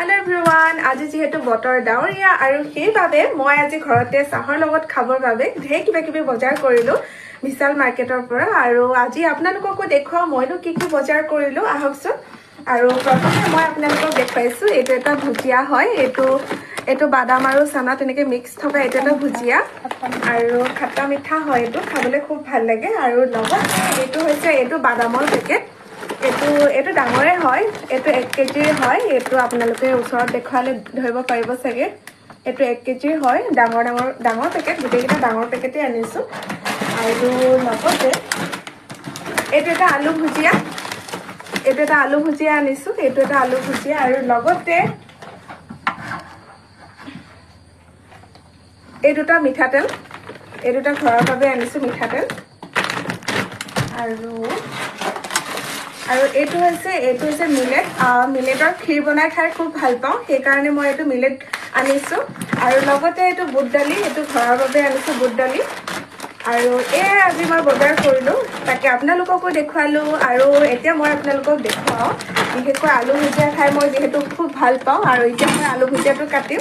Hello everyone, আজি যেহেতু বতৰ ডাৱৰীয়া আৰু সেইবাবে মই আজি ঘৰতে চাহৰ লগত খাবৰ বাবে ঢেৰ কিবা বজাৰ কৰিলো বিশাল মাৰ্কেটৰ পৰা আৰু আজি আপোনালোককো দেখুৱাও মইনো কি বজাৰ কৰিলো আহকচোন আৰু প্ৰথমে মই আপোনালোকক দেখাইছো এইটো এটা ভুজিয়া হয় এইটো বাদাম আৰু চানা তেনেকে মিক্স থকা এইটো এটা ভুজিয়া আৰু খাটা মিঠা হয় এইটো খাবলৈ খুব ভাল লাগে আৰু লগত এইটো হৈছে এইটো বাদামৰ পেকেট এইটো ডাঙৰে হয় এইটো 1 কেজি হয় এইটো আপোনালোকে ওচৰত দেখালে ধৰিব পাৰিব চাগে এইটো 1 কেজি হয় ডাঙৰ পেকেট গুটেইটা ডাঙৰ পেকেটে আনিছো আৰু লগতে এইটো এটা আলু ভুজিয়া আনিছো এইটো এটা আলু ভুজিয়া আৰু লগতে এই দুটা মিঠাতেল এই দুটা ঘৰৰ বাবে আনিছো মিঠাতেল আৰু এইটো হৈছে মিলেটৰ ক্ষীৰ বনাই খাই খুব ভাল পাওঁ সেই কাৰণে মই এইটো মিলেট আনিছো আৰু লগতে এইটো বুট দালি এইটো ঘৰৰ বাবে আনিছো বুট দালি আৰু আজি মই বজাৰ কৰিলো তাকে আপোনালোককো দেখুৱালো আৰু এতিয়া মই আপোনালোকক দেখুৱাও বিশেষকৈ আলু ভুজিয়া খাই মই যেহেতু খুব ভাল পাওঁ আৰু এতিয়া মই আলু ভুজিয়াটো কাটিম